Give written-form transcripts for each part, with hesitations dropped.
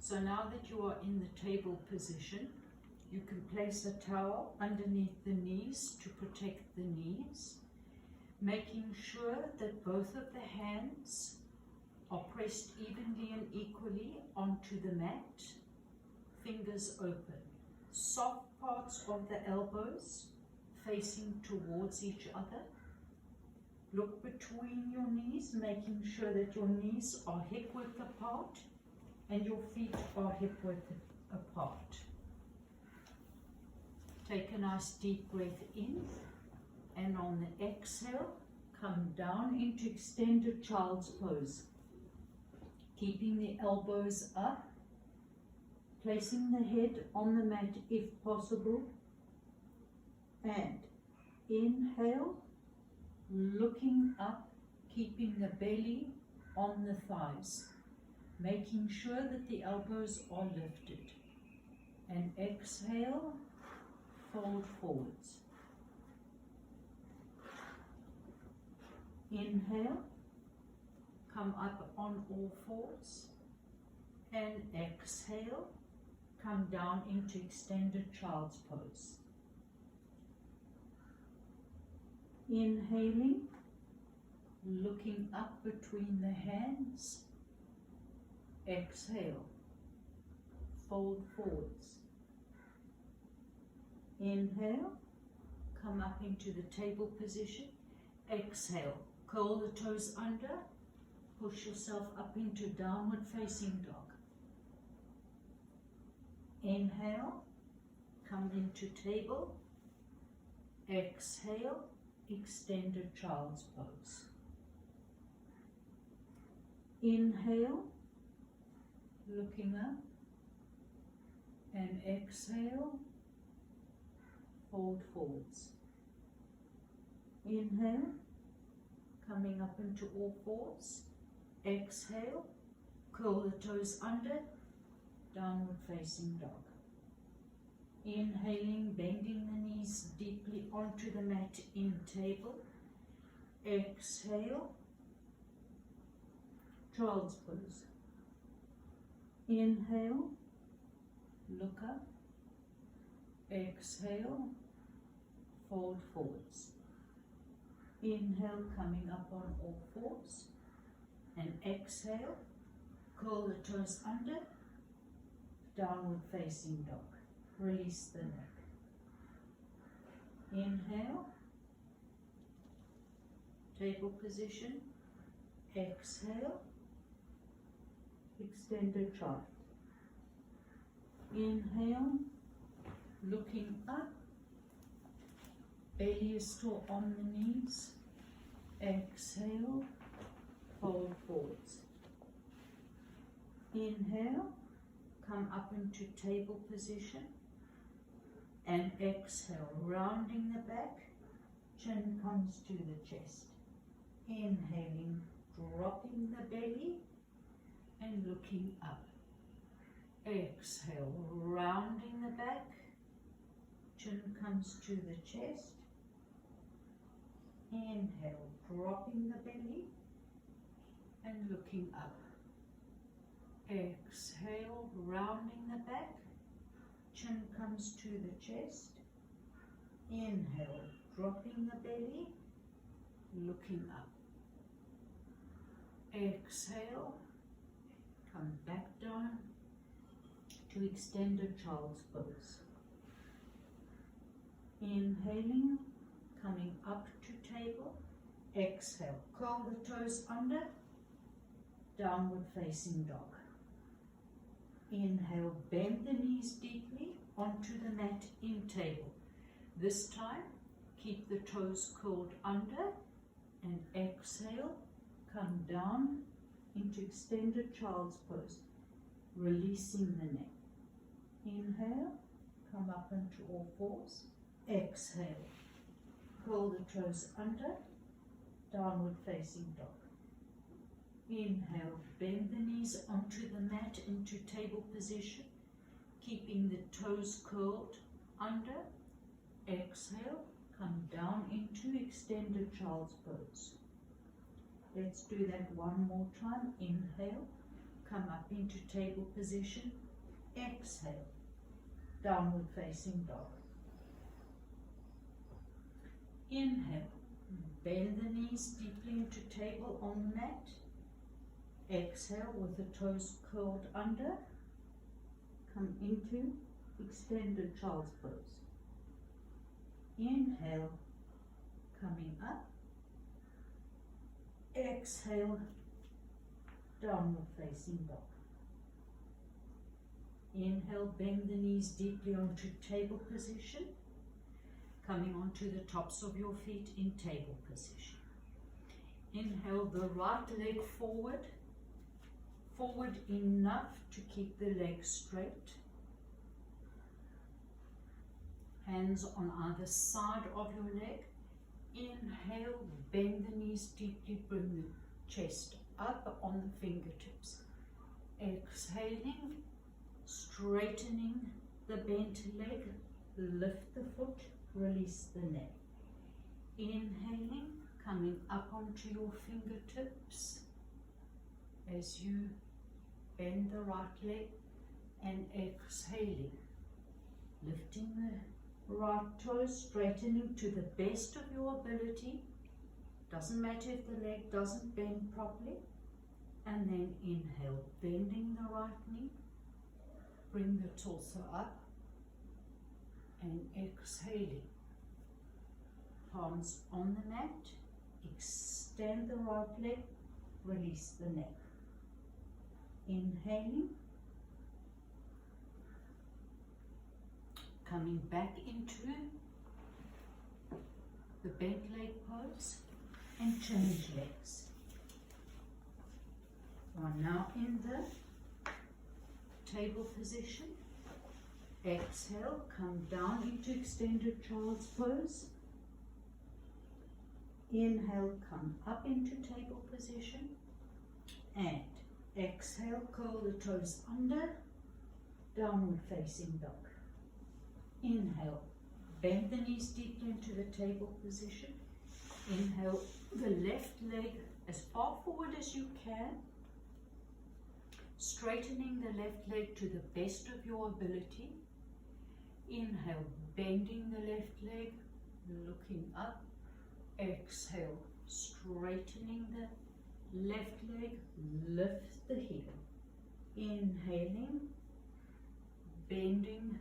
So now that you are in the table position, you can place a towel underneath the knees to protect the knees, making sure that both of the hands are pressed evenly and equally onto the mat, fingers open. Soft parts of the elbows facing towards each other. Look between your knees, making sure that your knees are hip width apart and your feet are hip width apart. Take a nice deep breath in, and on the exhale, come down into extended child's pose. Keeping the elbows up, placing the head on the mat if possible, and inhale, looking up, keeping the belly on the thighs, making sure that the elbows are lifted, and exhale, fold forwards. Inhale, come up on all fours, and exhale, come down into extended child's pose. Inhaling, looking up between the hands, exhale, fold forwards. Inhale, come up into the table position, exhale, curl the toes under, push yourself up into downward facing dog. Inhale, come into table, exhale, extended child's pose. Inhale, looking up, and exhale, fold forwards. Inhale, coming up into all fours, exhale, curl the toes under, downward facing dog. Inhaling, bending the knees deeply onto the mat in table. Exhale, child's pose. Inhale, look up. Exhale, fold forwards. Inhale, coming up on all fours. And exhale, curl the toes under, downward facing dog. Release the neck. Inhale, table position. Exhale, extended child. Inhale, looking up, belly is still on the knees. Exhale, fold forwards. Inhale, come up into table position, and exhale, rounding the back, chin comes to the chest. Inhaling, dropping the belly and looking up. Exhale, rounding the back, chin comes to the chest. Inhale, dropping the belly and looking up. Exhale, rounding the back, chin comes to the chest. Inhale, dropping the belly, looking up. Exhale, come back down to extended child's pose. Inhaling, coming up to table. Exhale, curl the toes under, downward facing dog. Inhale, bend the knees deeply onto the mat in table. This time, keep the toes curled under, and exhale, come down into extended child's pose, releasing the neck. Inhale, come up into all fours. Exhale, curl the toes under, downward facing dog. Inhale, bend the knees onto the mat into table position, keeping the toes curled under. Exhale, come down into extended child's pose. Let's do that one more time. Inhale, come up into table position. Exhale, downward facing dog. Inhale, bend the knees deeply into table on the mat. Exhale with the toes curled under. Come into extended child's pose. Inhale, coming up. Exhale, downward facing dog. Inhale, bend the knees deeply onto table position, coming onto the tops of your feet in table position. Inhale the right leg forward, forward enough to keep the leg straight. Hands on either side of your leg. Inhale, bend the knees deeply, bring the chest up on the fingertips. Exhaling, straightening the bent leg, lift the foot, release the neck. Inhaling, coming up onto your fingertips as you bend the right leg, and exhaling, lifting the right toes, straightening to the best of your ability. Doesn't matter if the leg doesn't bend properly. And then inhale, bending the right knee, bring the torso up, and exhaling, palms on the mat, extend the right leg, release the neck. Inhaling, coming back into the bent leg pose, and change legs. We are now in the table position. Exhale, come down into extended child's pose. Inhale, come up into table position. And exhale, curl the toes under, downward facing dog. Inhale, bend the knees deeply into the table position. Inhale the left leg as far forward as you can, straightening the left leg to the best of your ability. Inhale, bending the left leg, looking up. Exhale, straightening the left leg, lift the heel. Inhaling, bending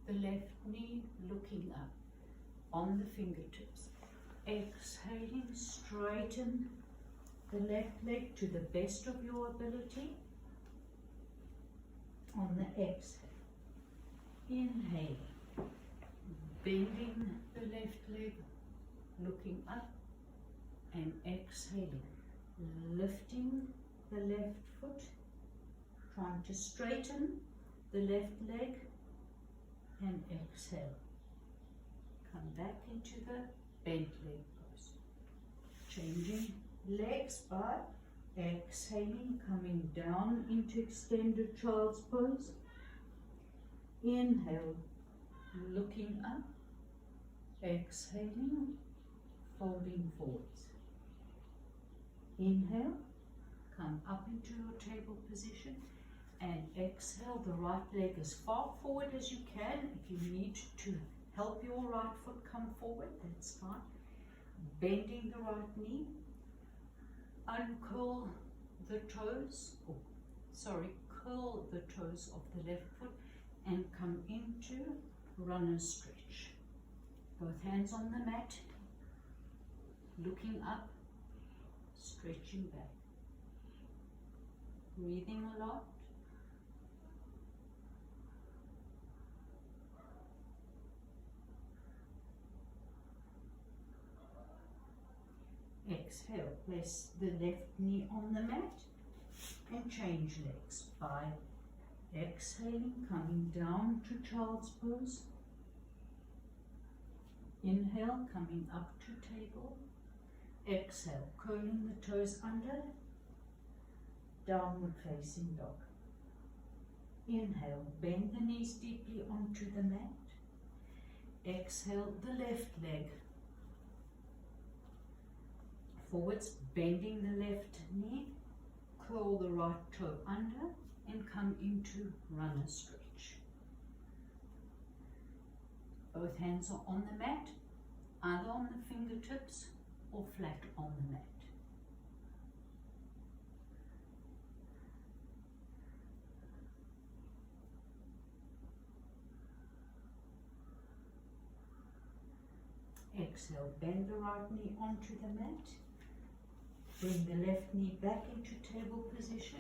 the left knee, looking up on the fingertips. Exhaling, straighten the left leg to the best of your ability on the exhale. Inhale, bending the left leg, looking up, and exhaling, lifting the left foot, trying to straighten the left leg, and exhale. Come back into the bent leg pose. Changing legs by exhaling, coming down into extended child's pose. Inhale, looking up. Exhaling, folding forwards. Inhale, come up into your table position, and exhale the right leg as far forward as you can. If you need to help your right foot come forward, that's fine. Bending the right knee, uncurl the toes, curl the toes of the left foot and come into runner's stretch. Both hands on the mat, looking up, stretching back. Breathing a lot. Exhale, place the left knee on the mat and change legs by exhaling, coming down to child's pose. Inhale, coming up to table. Exhale, curling the toes under, downward facing dog. Inhale, bend the knees deeply onto the mat. Exhale, the left leg forwards, bending the left knee, curl the right toe under and come into runner stretch. Both hands are on the mat, either on the fingertips or flat on the mat. Exhale, bend the right knee onto the mat. Bring the left knee back into table position.